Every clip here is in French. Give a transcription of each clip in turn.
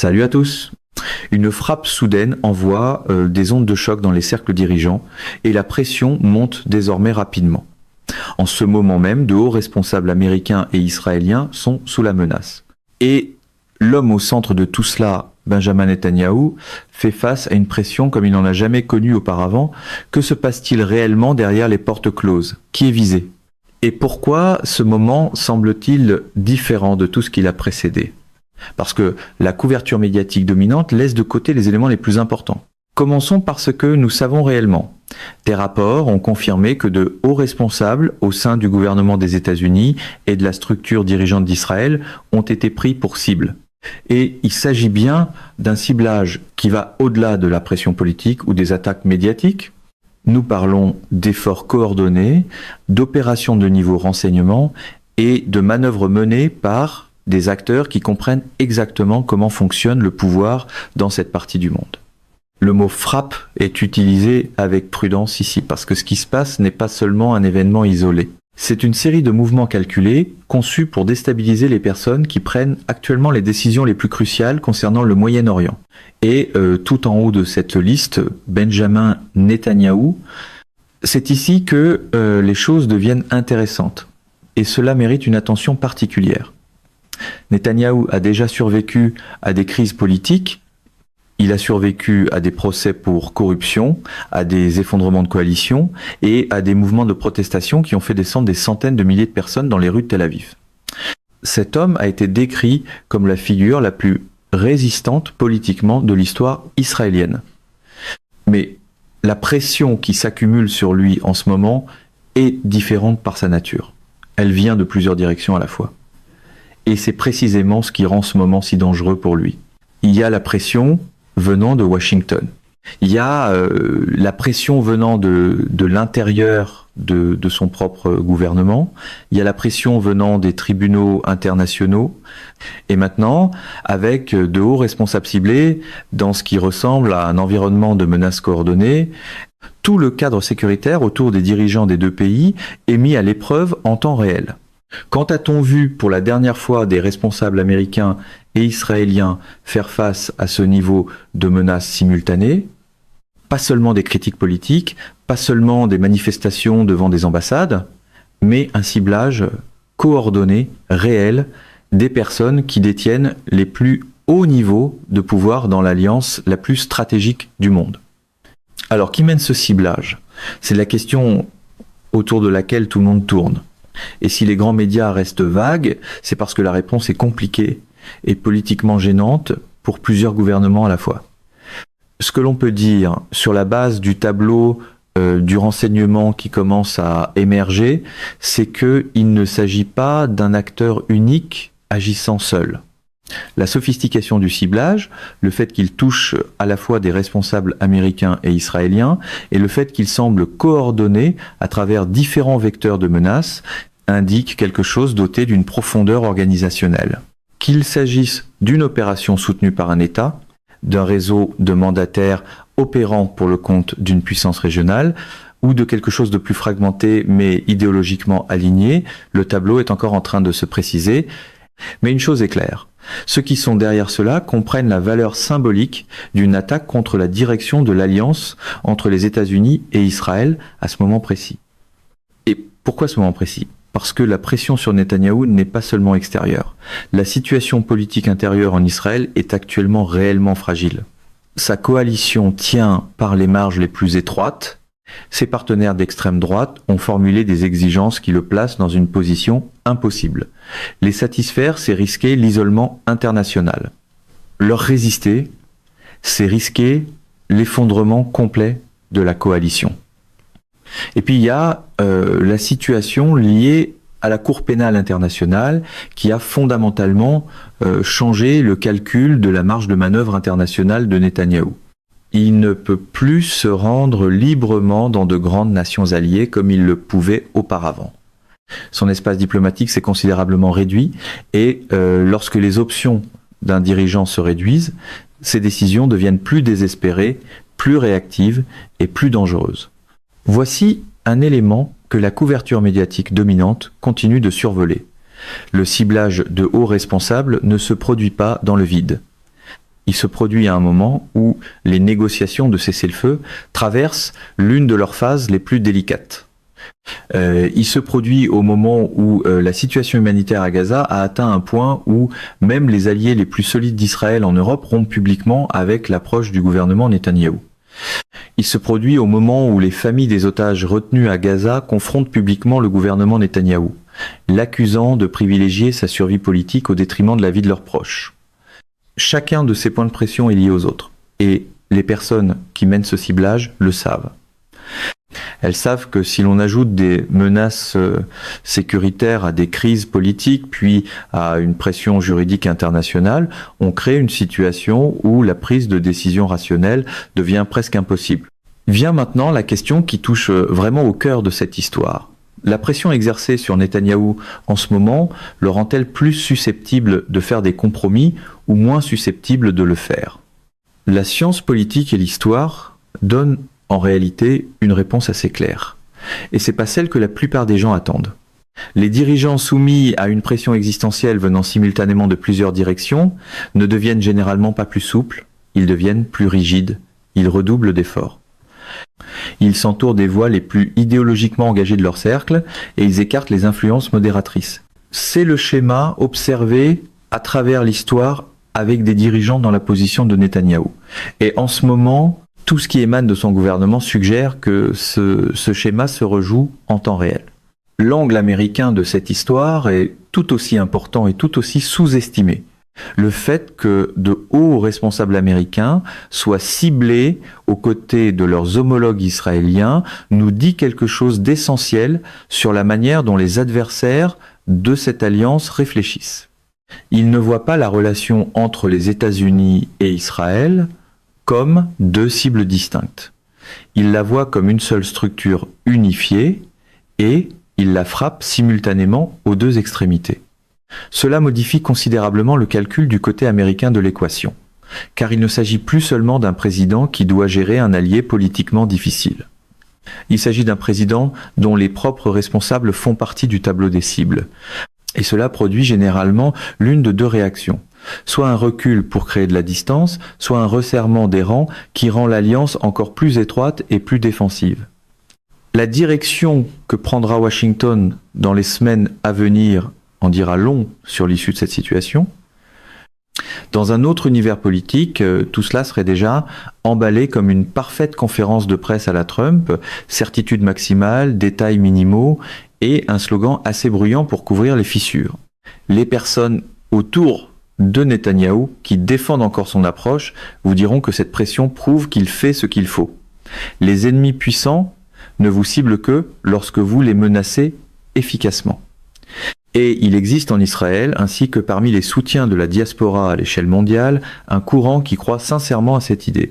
Salut à tous. Une frappe soudaine envoie des ondes de choc dans les cercles dirigeants et la pression monte désormais rapidement. En ce moment même, de hauts responsables américains et israéliens sont sous la menace. Et l'homme au centre de tout cela, Benjamin Netanyahou, fait face à une pression comme il n'en a jamais connue auparavant. Que se passe-t-il réellement derrière les portes closes? Qui est visé? Et pourquoi ce moment semble-t-il différent de tout ce qui l'a précédé? Parce que la couverture médiatique dominante laisse de côté les éléments les plus importants. Commençons par ce que nous savons réellement. Des rapports ont confirmé que de hauts responsables au sein du gouvernement des États-Unis et de la structure dirigeante d'Israël ont été pris pour cible. Et il s'agit bien d'un ciblage qui va au-delà de la pression politique ou des attaques médiatiques. Nous parlons d'efforts coordonnés, d'opérations de niveau renseignement et de manœuvres menées par des acteurs qui comprennent exactement comment fonctionne le pouvoir dans cette partie du monde. Le mot frappe est utilisé avec prudence ici, parce que ce qui se passe n'est pas seulement un événement isolé. C'est une série de mouvements calculés, conçus pour déstabiliser les personnes qui prennent actuellement les décisions les plus cruciales concernant le Moyen-Orient. Et tout en haut de cette liste, Benjamin Netanyahou, c'est ici que les choses deviennent intéressantes. Et cela mérite une attention particulière. Netanyahou a déjà survécu à des crises politiques, il a survécu à des procès pour corruption, à des effondrements de coalition et à des mouvements de protestation qui ont fait descendre des centaines de milliers de personnes dans les rues de Tel Aviv. Cet homme a été décrit comme la figure la plus résistante politiquement de l'histoire israélienne. Mais la pression qui s'accumule sur lui en ce moment est différente par sa nature. Elle vient de plusieurs directions à la fois. Et c'est précisément ce qui rend ce moment si dangereux pour lui. Il y a la pression venant de Washington. Il y a la pression venant de l'intérieur de son propre gouvernement. Il y a la pression venant des tribunaux internationaux. Et maintenant, avec de hauts responsables ciblés, dans ce qui ressemble à un environnement de menaces coordonnées, tout le cadre sécuritaire autour des dirigeants des deux pays est mis à l'épreuve en temps réel. Quand a-t-on vu pour la dernière fois des responsables américains et israéliens faire face à ce niveau de menaces simultanées? Pas seulement des critiques politiques, pas seulement des manifestations devant des ambassades, mais un ciblage coordonné, réel, des personnes qui détiennent les plus hauts niveaux de pouvoir dans l'alliance la plus stratégique du monde. Alors, qui mène ce ciblage? C'est la question autour de laquelle tout le monde tourne. Et si les grands médias restent vagues, c'est parce que la réponse est compliquée et politiquement gênante pour plusieurs gouvernements à la fois. Ce que l'on peut dire sur la base du tableau du renseignement qui commence à émerger, c'est qu'il ne s'agit pas d'un acteur unique agissant seul. La sophistication du ciblage, le fait qu'il touche à la fois des responsables américains et israéliens, et le fait qu'il semble coordonné à travers différents vecteurs de menaces, indique quelque chose doté d'une profondeur organisationnelle. Qu'il s'agisse d'une opération soutenue par un État, d'un réseau de mandataires opérant pour le compte d'une puissance régionale, ou de quelque chose de plus fragmenté mais idéologiquement aligné, le tableau est encore en train de se préciser. Mais une chose est claire, ceux qui sont derrière cela comprennent la valeur symbolique d'une attaque contre la direction de l'alliance entre les États-Unis et Israël à ce moment précis. Et pourquoi ce moment précis? Parce que la pression sur Netanyahou n'est pas seulement extérieure. La situation politique intérieure en Israël est actuellement réellement fragile. Sa coalition tient par les marges les plus étroites. Ses partenaires d'extrême droite ont formulé des exigences qui le placent dans une position impossible. Les satisfaire, c'est risquer l'isolement international. Leur résister, c'est risquer l'effondrement complet de la coalition. Et puis il y a la situation liée à la Cour pénale internationale qui a fondamentalement changé le calcul de la marge de manœuvre internationale de Netanyahou. Il ne peut plus se rendre librement dans de grandes nations alliées comme il le pouvait auparavant. Son espace diplomatique s'est considérablement réduit et lorsque les options d'un dirigeant se réduisent, ses décisions deviennent plus désespérées, plus réactives et plus dangereuses. Voici un élément que la couverture médiatique dominante continue de survoler. Le ciblage de hauts responsables ne se produit pas dans le vide. il se produit à un moment où les négociations de cessez-le-feu traversent l'une de leurs phases les plus délicates. Il se produit au moment où la situation humanitaire à Gaza a atteint un point où même les alliés les plus solides d'Israël en Europe rompent publiquement avec l'approche du gouvernement Netanyahou. Il se produit au moment où les familles des otages retenus à Gaza confrontent publiquement le gouvernement Netanyahou, l'accusant de privilégier sa survie politique au détriment de la vie de leurs proches. Chacun de ces points de pression est lié aux autres, et les personnes qui mènent ce ciblage le savent. Elles savent que si l'on ajoute des menaces sécuritaires à des crises politiques, puis à une pression juridique internationale, on crée une situation où la prise de décision rationnelle devient presque impossible. Vient maintenant la question qui touche vraiment au cœur de cette histoire. La pression exercée sur Netanyahou en ce moment le rend-elle plus susceptible de faire des compromis ou moins susceptible de le faire ? La science politique et l'histoire donnent en réalité une réponse assez claire. Et c'est pas celle que la plupart des gens attendent. Les dirigeants soumis à une pression existentielle venant simultanément de plusieurs directions ne deviennent généralement pas plus souples, ils deviennent plus rigides, ils redoublent d'efforts. Ils s'entourent des voix les plus idéologiquement engagées de leur cercle et ils écartent les influences modératrices. C'est le schéma observé à travers l'histoire avec des dirigeants dans la position de Netanyahou. Et en ce moment, tout ce qui émane de son gouvernement suggère que ce schéma se rejoue en temps réel. L'angle américain de cette histoire est tout aussi important et tout aussi sous-estimé. Le fait que de hauts responsables américains soient ciblés aux côtés de leurs homologues israéliens nous dit quelque chose d'essentiel sur la manière dont les adversaires de cette alliance réfléchissent. Ils ne voient pas la relation entre les États-Unis et Israël comme deux cibles distinctes. Ils la voient comme une seule structure unifiée et ils la frappent simultanément aux deux extrémités. Cela modifie considérablement le calcul du côté américain de l'équation, car il ne s'agit plus seulement d'un président qui doit gérer un allié politiquement difficile. Il s'agit d'un président dont les propres responsables font partie du tableau des cibles. Et cela produit généralement l'une de deux réactions. Soit un recul pour créer de la distance, soit un resserrement des rangs qui rend l'alliance encore plus étroite et plus défensive. La direction que prendra Washington dans les semaines à venir en dira long sur l'issue de cette situation. Dans un autre univers politique, tout cela serait déjà emballé comme une parfaite conférence de presse à la Trump, certitude maximale, détails minimaux et un slogan assez bruyant pour couvrir les fissures. Les personnes autour de Netanyahou qui défendent encore son approche vous diront que cette pression prouve qu'il fait ce qu'il faut. Les ennemis puissants ne vous ciblent que lorsque vous les menacez efficacement. Et il existe en Israël, ainsi que parmi les soutiens de la diaspora à l'échelle mondiale, un courant qui croit sincèrement à cette idée.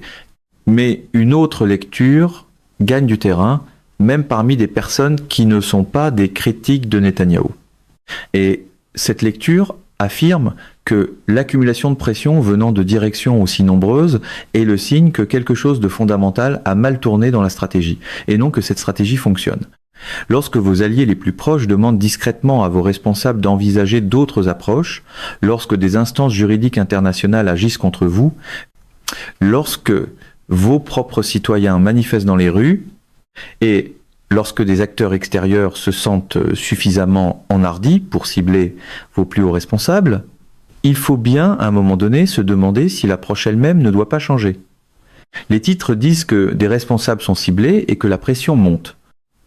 Mais une autre lecture gagne du terrain, même parmi des personnes qui ne sont pas des critiques de Netanyahou. Et cette lecture affirme que l'accumulation de pression venant de directions aussi nombreuses est le signe que quelque chose de fondamental a mal tourné dans la stratégie, et non que cette stratégie fonctionne. Lorsque vos alliés les plus proches demandent discrètement à vos responsables d'envisager d'autres approches, lorsque des instances juridiques internationales agissent contre vous, lorsque vos propres citoyens manifestent dans les rues, et lorsque des acteurs extérieurs se sentent suffisamment enhardis pour cibler vos plus hauts responsables, il faut bien, à un moment donné, se demander si l'approche elle-même ne doit pas changer. Les titres disent que des responsables sont ciblés et que la pression monte.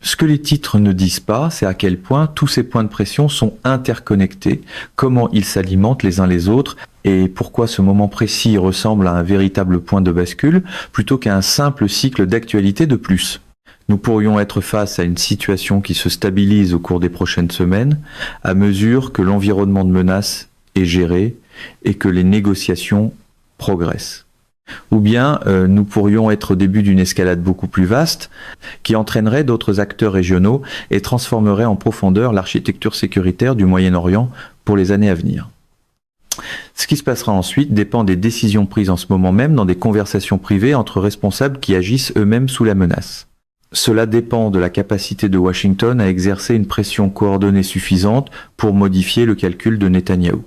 Ce que les titres ne disent pas, c'est à quel point tous ces points de pression sont interconnectés, comment ils s'alimentent les uns les autres, et pourquoi ce moment précis ressemble à un véritable point de bascule, plutôt qu'à un simple cycle d'actualité de plus. Nous pourrions être face à une situation qui se stabilise au cours des prochaines semaines, à mesure que l'environnement de menace est géré et que les négociations progressent. Ou bien nous pourrions être au début d'une escalade beaucoup plus vaste qui entraînerait d'autres acteurs régionaux et transformerait en profondeur l'architecture sécuritaire du Moyen-Orient pour les années à venir. Ce qui se passera ensuite dépend des décisions prises en ce moment même dans des conversations privées entre responsables qui agissent eux-mêmes sous la menace. Cela dépend de la capacité de Washington à exercer une pression coordonnée suffisante pour modifier le calcul de Netanyahou.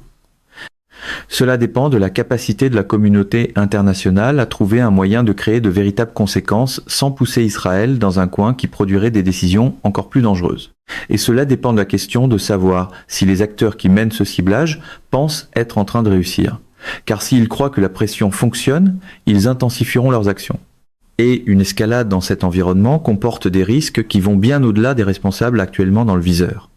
Cela dépend de la capacité de la communauté internationale à trouver un moyen de créer de véritables conséquences sans pousser Israël dans un coin qui produirait des décisions encore plus dangereuses. Et cela dépend de la question de savoir si les acteurs qui mènent ce ciblage pensent être en train de réussir. Car s'ils croient que la pression fonctionne, ils intensifieront leurs actions. Et une escalade dans cet environnement comporte des risques qui vont bien au-delà des responsables actuellement dans le viseur.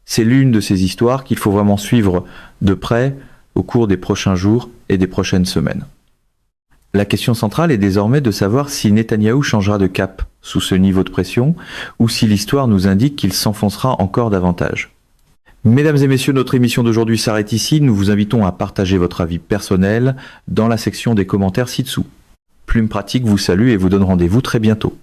C'est l'une de ces histoires qu'il faut vraiment suivre de près au cours des prochains jours et des prochaines semaines. La question centrale est désormais de savoir si Netanyahou changera de cap sous ce niveau de pression ou si l'histoire nous indique qu'il s'enfoncera encore davantage. Mesdames et messieurs, notre émission d'aujourd'hui s'arrête ici. Nous vous invitons à partager votre avis personnel dans la section des commentaires ci-dessous. Plume Pratique vous salue et vous donne rendez-vous très bientôt.